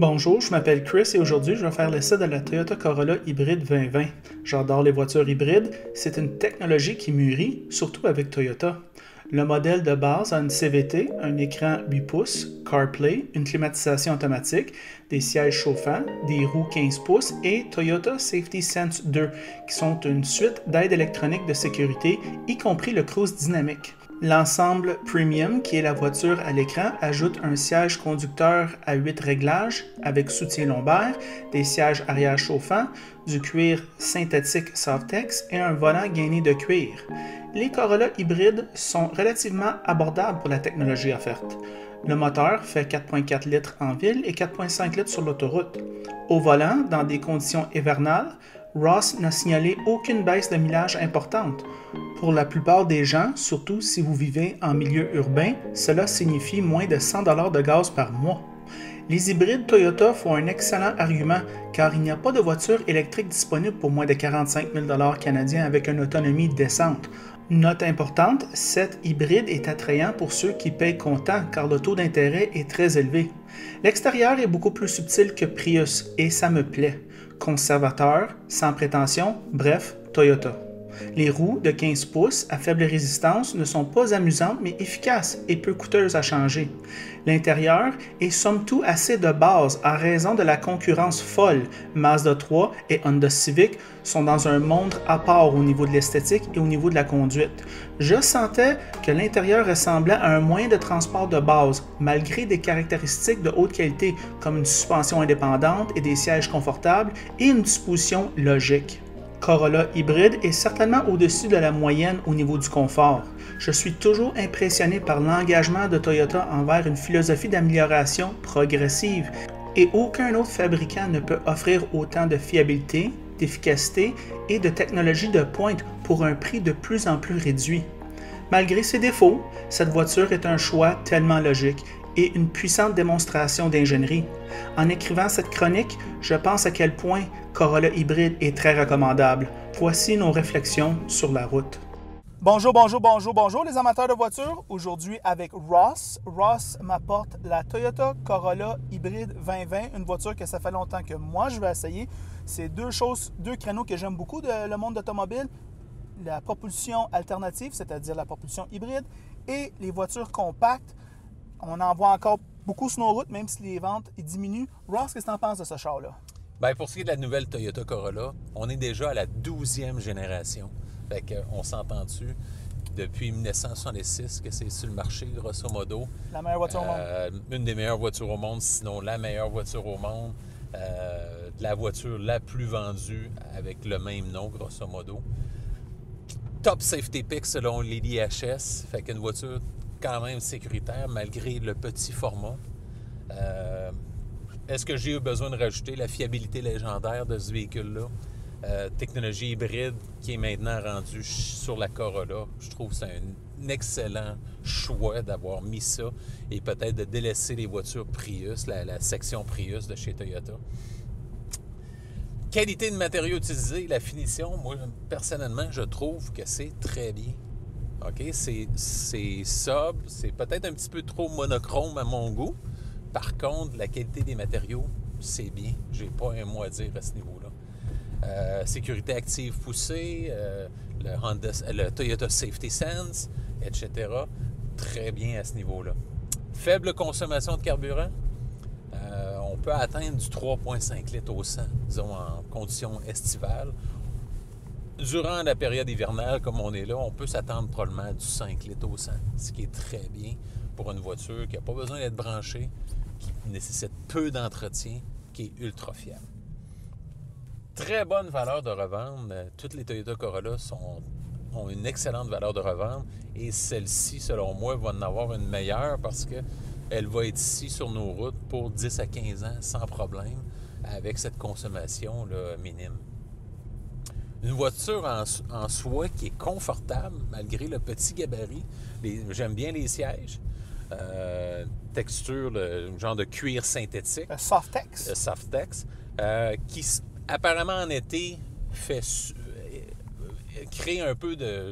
Bonjour, je m'appelle Chris et aujourd'hui je vais faire l'essai de la Toyota Corolla Hybride 2020. J'adore les voitures hybrides, c'est une technologie qui mûrit, surtout avec Toyota. Le modèle de base a une CVT, un écran 8 pouces, CarPlay, une climatisation automatique, des sièges chauffants, des roues 15 pouces et Toyota Safety Sense 2, qui sont une suite d'aides électroniques de sécurité, y compris le cruise dynamique. L'ensemble Premium, qui est la voiture à l'écran, ajoute un siège conducteur à 8 réglages avec soutien lombaire, des sièges arrière chauffants, du cuir synthétique Softex et un volant gainé de cuir. Les Corolla hybrides sont relativement abordables pour la technologie offerte. Le moteur fait 4,4 litres en ville et 4,5 litres sur l'autoroute. Au volant, dans des conditions hivernales, Ross n'a signalé aucune baisse de millage importante. Pour la plupart des gens, surtout si vous vivez en milieu urbain, cela signifie moins de 100 $ de gaz par mois. Les hybrides Toyota font un excellent argument car il n'y a pas de voiture électrique disponible pour moins de 45 000 $ canadiens avec une autonomie décente. Note importante, cet hybride est attrayant pour ceux qui payent comptant car le taux d'intérêt est très élevé. L'extérieur est beaucoup plus subtil que Prius et ça me plaît. Conservateur, sans prétention, bref, Toyota. Les roues de 15 pouces à faible résistance ne sont pas amusantes mais efficaces et peu coûteuses à changer. L'intérieur est somme toute assez de base à raison de la concurrence folle. Mazda 3 et Honda Civic sont dans un monde à part au niveau de l'esthétique et au niveau de la conduite. Je sentais que l'intérieur ressemblait à un moyen de transport de base, malgré des caractéristiques de haute qualité comme une suspension indépendante et des sièges confortables et une disposition logique. Corolla hybride est certainement au-dessus de la moyenne au niveau du confort. Je suis toujours impressionné par l'engagement de Toyota envers une philosophie d'amélioration progressive et aucun autre fabricant ne peut offrir autant de fiabilité, d'efficacité et de technologie de pointe pour un prix de plus en plus réduit. Malgré ses défauts, cette voiture est un choix tellement logique et une puissante démonstration d'ingénierie. En écrivant cette chronique, je pense à quel point Corolla hybride est très recommandable. Voici nos réflexions sur la route. Bonjour les amateurs de voitures. Aujourd'hui avec Ross. Ross m'apporte la Toyota Corolla hybride 2020, une voiture que ça fait longtemps que moi je vais essayer. C'est deux créneaux que j'aime beaucoup dans le monde d'automobile. La propulsion alternative, c'est-à-dire la propulsion hybride, et les voitures compactes. On en voit encore beaucoup sur nos routes, même si les ventes diminuent. Ross, qu'est-ce que tu en penses de ce char-là? Bien, pour ce qui est de la nouvelle Toyota Corolla, on est déjà à la 12e génération. Fait qu'on s'entend-tu depuis 1966 que c'est sur le marché, grosso modo. La meilleure voiture au monde. Une des meilleures voitures au monde, sinon la meilleure voiture au monde. La voiture la plus vendue avec le même nom, grosso modo. Top safety pick selon l'IDHS. Fait qu'une voiture quand même sécuritaire malgré le petit format. Est-ce que j'ai eu besoin de rajouter la fiabilité légendaire de ce véhicule-là? Technologie hybride qui est maintenant rendue sur la Corolla. Je trouve que c'est un excellent choix d'avoir mis ça et peut-être de délaisser les voitures Prius, la section Prius de chez Toyota. Qualité de matériaux utilisés, la finition, moi personnellement, je trouve que c'est très bien. OK? C'est sobre, c'est peut-être un petit peu trop monochrome à mon goût. Par contre, la qualité des matériaux, c'est bien. J'ai pas un mot à dire à ce niveau-là. Sécurité active poussée, le Toyota Safety Sense, etc. Très bien à ce niveau-là. Faible consommation de carburant. On peut atteindre du 3,5 litres au 100, disons en conditions estivales. Durant la période hivernale, comme on est là, on peut s'attendre probablement à du 5 litres au 100, ce qui est très bien pour une voiture qui n'a pas besoin d'être branchée, qui nécessite peu d'entretien, qui est ultra fiable. Très bonne valeur de revente. Toutes les Toyota Corolla ont une excellente valeur de revente et celle-ci, selon moi, va en avoir une meilleure parce qu'elle va être ici sur nos routes pour 10 à 15 ans sans problème avec cette consommation là, minime. Une voiture en soi qui est confortable malgré le petit gabarit. J'aime bien les sièges. Texture, le genre de cuir synthétique. Le Softex. Le Softex. Qui apparemment en été crée un peu de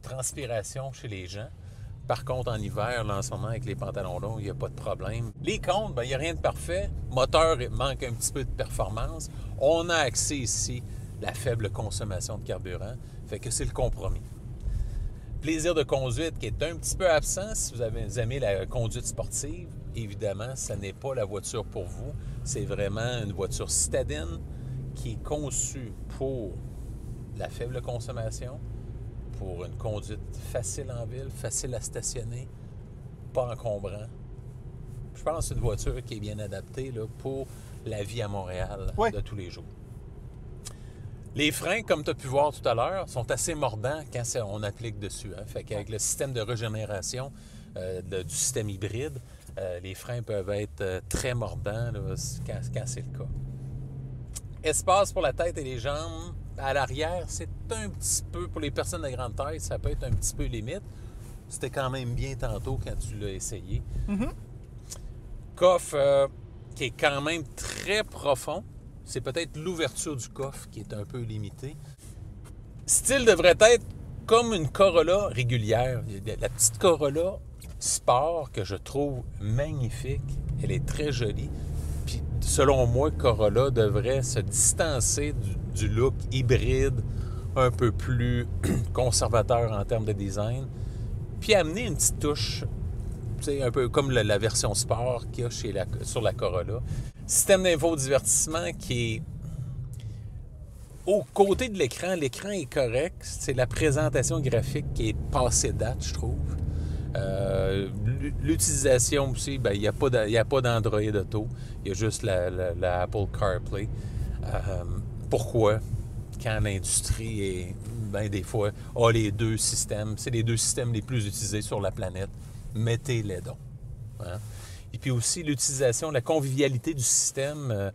transpiration chez les gens. Par contre, en hiver, là, en ce moment, avec les pantalons longs, il n'y a pas de problème. Les comptes, il n'y a rien de parfait. Moteur manque un petit peu de performance. On a accès ici à la faible consommation de carburant. Fait que c'est le compromis. Plaisir de conduite qui est un petit peu absent si vous avez aimé la conduite sportive. Évidemment, ce n'est pas la voiture pour vous. C'est vraiment une voiture citadine qui est conçue pour la faible consommation, pour une conduite facile en ville, facile à stationner, pas encombrant. Je pense que c'est une voiture qui est bien adaptée là, pour la vie à Montréal de tous les jours. Les freins, comme tu as pu voir tout à l'heure, sont assez mordants quand on applique dessus. Hein? Fait qu'avec le système de régénération du système hybride, les freins peuvent être très mordants là, quand c'est le cas. Espace pour la tête et les jambes. À l'arrière, c'est un petit peu, pour les personnes de grande taille, ça peut être un petit peu limite. C'était quand même bien tantôt quand tu l'as essayé. Mm-hmm. Coffre qui est quand même très profond. C'est peut-être l'ouverture du coffre qui est un peu limitée. Style devrait être comme une Corolla régulière. La petite Corolla Sport que je trouve magnifique. Elle est très jolie. Puis selon moi, Corolla devrait se distancer du look hybride, un peu plus conservateur en termes de design, puis amener une petite touche, un peu comme la version sport qu'il y a sur la Corolla. Système d'infodivertissement qui est au côté de l'écran. L'écran est correct. C'est la présentation graphique qui est passée date, je trouve. L'utilisation aussi, il n'y a pas d'Android Auto. Il y a juste la Apple CarPlay. Pourquoi? Quand l'industrie est, des fois, a les deux systèmes. C'est les deux systèmes les plus utilisés sur la planète. Mettez-les donc. Hein? Et puis aussi, l'utilisation, la convivialité du système,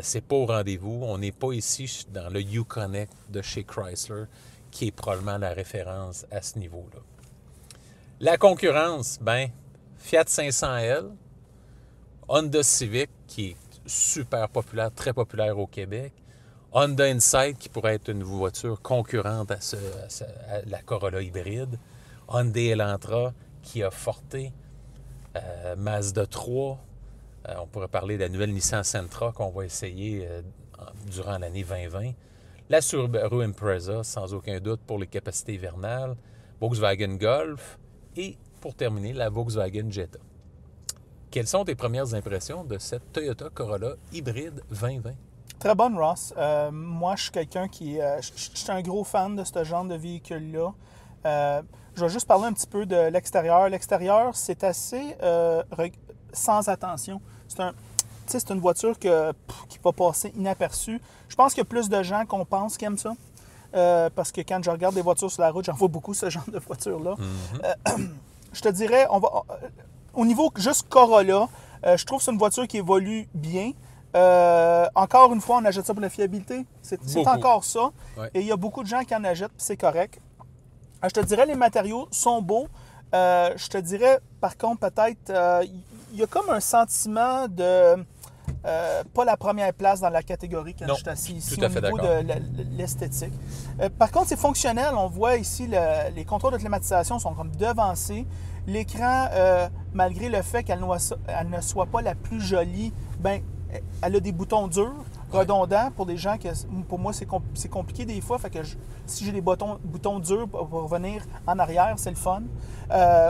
c'est pas au rendez-vous. On n'est pas ici dans le Uconnect de chez Chrysler, qui est probablement la référence à ce niveau-là. La concurrence, Fiat 500L, Honda Civic, qui est super populaire, très populaire au Québec, Honda Insight, qui pourrait être une voiture concurrente à la Corolla hybride, Hyundai Elantra, Kia Forte, Mazda 3, on pourrait parler de la nouvelle Nissan Sentra qu'on va essayer durant l'année 2020, la Subaru Impreza, sans aucun doute pour les capacités hivernales, Volkswagen Golf et, pour terminer, la Volkswagen Jetta. Quelles sont tes premières impressions de cette Toyota Corolla hybride 2020? Très bonne, Ross. Moi, je suis quelqu'un qui... je suis un gros fan de ce genre de véhicule-là. Je vais juste parler un petit peu de l'extérieur. L'extérieur, c'est assez sans attention. C'est une voiture qui va passer inaperçue. Je pense qu'il y a plus de gens qu'on pense qui aiment ça. Parce que quand je regarde des voitures sur la route, j'en vois beaucoup ce genre de voiture-là. Mm-hmm. Je te dirais, au niveau juste Corolla, je trouve que c'est une voiture qui évolue bien. Encore une fois, on achète ça pour la fiabilité. C'est encore ça. Ouais. Et il y a beaucoup de gens qui en achètent, puis c'est correct. Je te dirais, les matériaux sont beaux. Je te dirais, par contre, peut-être, il y a comme un sentiment de pas la première place dans la catégorie quand je suis assis ici au niveau de l'esthétique. Par contre, c'est fonctionnel. On voit ici, les contrôles de climatisation sont comme devancés. L'écran, malgré le fait qu'elle ne soit pas la plus jolie, elle a des boutons durs, redondants pour des gens que, pour moi, c'est compliqué des fois. Fait que si j'ai des boutons durs pour revenir en arrière, c'est le fun.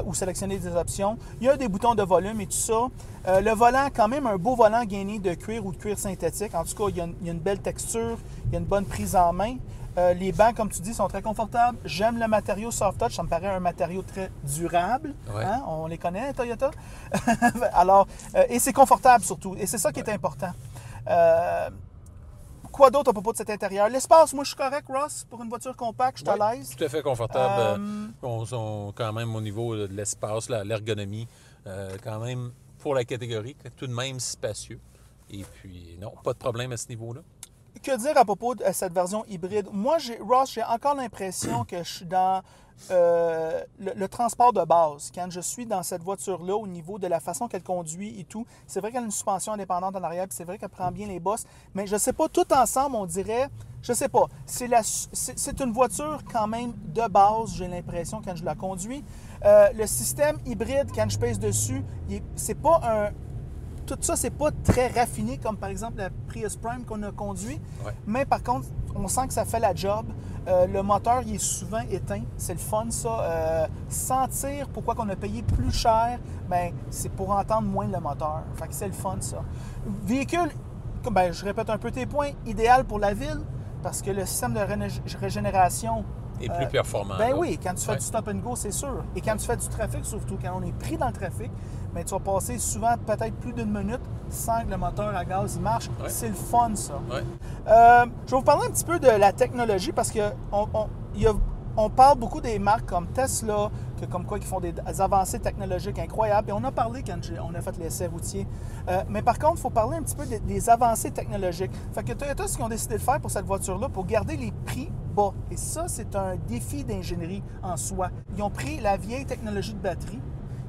Ou sélectionner des options. Il y a des boutons de volume et tout ça. Le volant, quand même, un beau volant gainé de cuir ou de cuir synthétique. En tout cas, il y a une belle texture, il y a une bonne prise en main. Les bancs, comme tu dis, sont très confortables. J'aime le matériau Soft Touch. Ça me paraît un matériau très durable. Ouais. Hein? On les connaît, Toyota. Alors, et c'est confortable surtout. Et c'est ça qui est important. Quoi d'autre à propos de cet intérieur? L'espace, moi, je suis correct, Ross, pour une voiture compacte. Je suis à l'aise. Tout à fait confortable. On quand même au niveau de l'espace, l'ergonomie, quand même, pour la catégorie, tout de même spacieux. Et puis, non, pas de problème à ce niveau-là. Que dire à propos de cette version hybride? Moi, Ross, j'ai encore l'impression que je suis dans le transport de base. Quand je suis dans cette voiture-là, au niveau de la façon qu'elle conduit et tout, c'est vrai qu'elle a une suspension indépendante en arrière, puis c'est vrai qu'elle prend bien les bosses, mais je ne sais pas, tout ensemble, on dirait, je sais pas, c'est une voiture quand même de base, j'ai l'impression, quand je la conduis. Le système hybride, quand je pèse dessus, c'est pas un... Tout ça, c'est pas très raffiné comme par exemple la Prius Prime qu'on a conduit. Ouais. Mais par contre, on sent que ça fait la job. Le moteur, il est souvent éteint. C'est le fun, ça. Sentir pourquoi on a payé plus cher, ben, c'est pour entendre moins le moteur. Fait que c'est le fun, ça. Véhicule, ben, je répète un peu tes points, idéal pour la ville, parce que le système de régénération Et plus performant. ben là. oui, quand tu fais du stop and go, c'est sûr. Et quand tu fais du trafic, surtout quand on est pris dans le trafic, ben, tu vas passer souvent peut-être plus d'une minute sans que le moteur à gaz il marche. Ouais. C'est le fun, ça. Ouais. Je vais vous parler un petit peu de la technologie parce que on parle beaucoup des marques comme Tesla, comme quoi qui font des avancées technologiques incroyables. Et on a parlé quand on a fait l'essai routier. Mais par contre, il faut parler un petit peu des avancées technologiques. Fait que Toyota, ce qu'ils ont décidé de faire pour cette voiture-là, pour garder les prix bas. Et ça, c'est un défi d'ingénierie en soi. Ils ont pris la vieille technologie de batterie.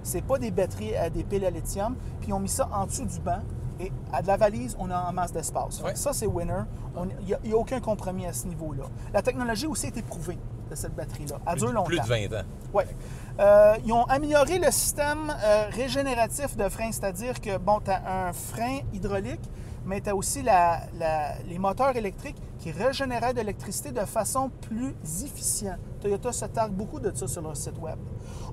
C'est pas des batteries à des piles à lithium. Puis ils ont mis ça en dessous du banc. Et à de la valise, on a en masse d'espace. Ouais. Ça, c'est winner. Il n'y a aucun compromis à ce niveau-là. La technologie aussi a été prouvée de cette batterie-là. Elle dure longtemps. Plus de 20 ans. Oui. Ils ont amélioré le système régénératif de frein, c'est-à-dire que, bon, tu as un frein hydraulique, mais tu as aussi les moteurs électriques qui régénéraient de l'électricité de façon plus efficiente. Toyota se targue beaucoup de ça sur leur site web.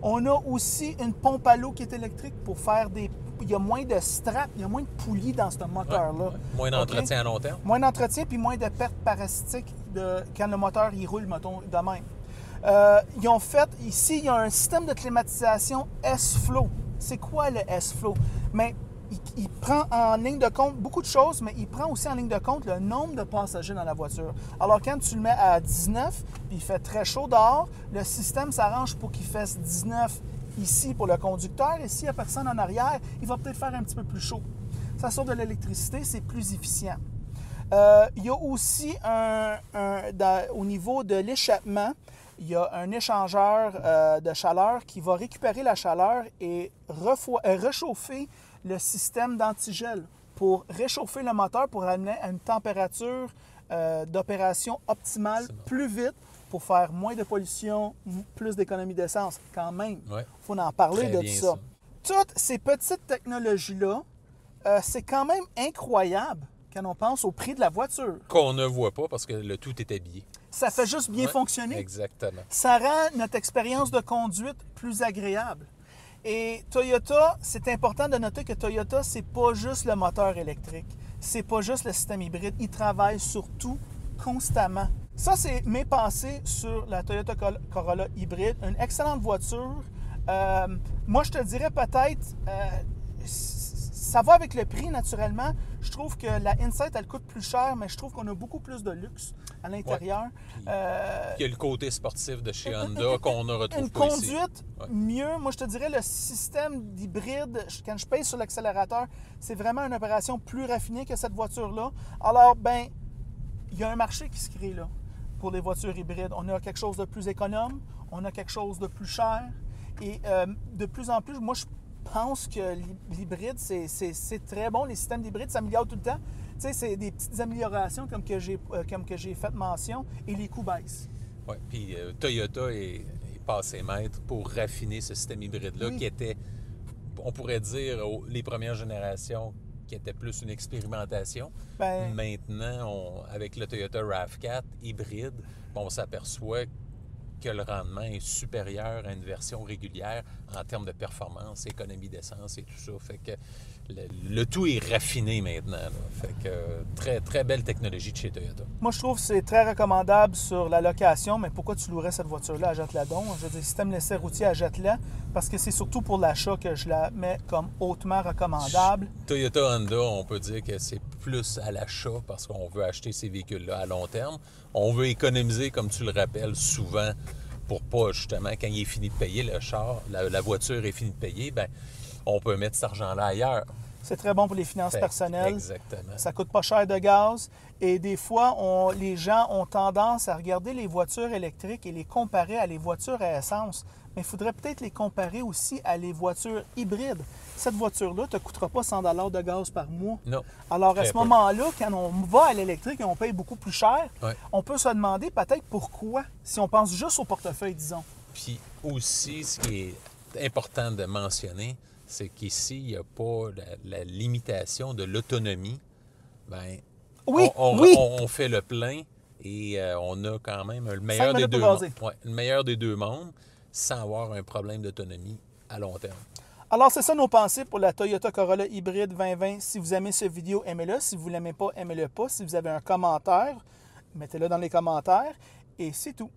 On a aussi une pompe à l'eau qui est électrique pour faire des... Il y a moins de straps, il y a moins de poulies dans ce moteur-là. Ouais. Moins d'entretien à long terme. Moins d'entretien puis moins de pertes parasitiques quand le moteur il roule, mettons, de même. Ils ont fait, ici, il y a un système de climatisation S-Flow. C'est quoi le S-Flow? Mais il prend en ligne de compte beaucoup de choses, mais il prend aussi en ligne de compte le nombre de passagers dans la voiture. Alors, quand tu le mets à 19, puis il fait très chaud dehors, le système s'arrange pour qu'il fasse 19 ici pour le conducteur, et s'il n'y a personne en arrière, il va peut-être faire un petit peu plus chaud. Ça sort de l'électricité, c'est plus efficient. Il y a aussi au niveau de l'échappement, il y a un échangeur de chaleur qui va récupérer la chaleur et réchauffer le système d'antigel pour réchauffer le moteur pour amener à une température d'opération optimale plus vite pour faire moins de pollution, plus d'économie d'essence. Quand même, il faut en parler de ça. Toutes ces petites technologies-là, c'est quand même incroyable quand on pense au prix de la voiture. Qu'on ne voit pas parce que le tout est habillé. Ça fait juste bien fonctionner. Exactement. Ça rend notre expérience de conduite plus agréable. Et Toyota, c'est important de noter que Toyota, c'est pas juste le moteur électrique. C'est pas juste le système hybride. Ils travaillent sur tout constamment. Ça, c'est mes pensées sur la Toyota Corolla hybride. Une excellente voiture. Moi, je te dirais peut-être... ça va avec le prix, naturellement. Je trouve que la Insight, elle coûte plus cher, mais je trouve qu'on a beaucoup plus de luxe à l'intérieur. Il y a le côté sportif de chez Honda qu'on a retrouvé une conduite mieux. Moi, je te dirais, le système d'hybride, quand je pèse sur l'accélérateur, c'est vraiment une opération plus raffinée que cette voiture-là. Alors, ben, il y a un marché qui se crée là pour les voitures hybrides. On a quelque chose de plus économe, on a quelque chose de plus cher. Et de plus en plus, moi, je pense que l'hybride, c'est très bon. Les systèmes d'hybride s'améliorent tout le temps. Tu sais, c'est des petites améliorations comme que j'ai fait mention et les coûts baissent. Oui, puis Toyota est passé maître pour raffiner ce système hybride-là qui était, on pourrait dire, les premières générations qui était plus une expérimentation. Ben... Maintenant, avec le Toyota RAV4 hybride, on s'aperçoit que le rendement est supérieur à une version régulière en termes de performance, économie d'essence et tout ça. Fait que le tout est raffiné maintenant. Là. Fait que très, très belle technologie de chez Toyota. Moi, je trouve que c'est très recommandable sur la location, mais pourquoi tu louerais cette voiture-là à Jette-la donc? Je veux dire, si tu aimes l'essai routier à Jette-la, parce que c'est surtout pour l'achat que je la mets comme hautement recommandable. Toyota Honda, on peut dire que c'est plus à l'achat parce qu'on veut acheter ces véhicules-là à long terme. On veut économiser, comme tu le rappelles, souvent pour pas, justement, quand il est fini de payer le char, la voiture est finie de payer, bien, on peut mettre cet argent-là ailleurs. C'est très bon pour les finances personnelles. Exactement. Ça coûte pas cher de gaz. Et des fois, les gens ont tendance à regarder les voitures électriques et les comparer à les voitures à essence. Mais il faudrait peut-être les comparer aussi à les voitures hybrides. Cette voiture-là ne te coûtera pas 100 $ de gaz par mois. Non. Alors, à ce moment-là, quand on va à l'électrique et on paye beaucoup plus cher, on peut se demander peut-être pourquoi, si on pense juste au portefeuille, disons. Puis aussi, ce qui est important de mentionner, c'est qu'ici, il n'y a pas la limitation de l'autonomie. Ben, Oui, on fait le plein et on a quand même le meilleur des deux mondes. Ouais, le meilleur des deux mondes sans avoir un problème d'autonomie à long terme. Alors, c'est ça nos pensées pour la Toyota Corolla hybride 2020. Si vous aimez cette vidéo, aimez-le. Si vous ne l'aimez pas, aimez-le pas. Si vous avez un commentaire, mettez-le dans les commentaires. Et c'est tout.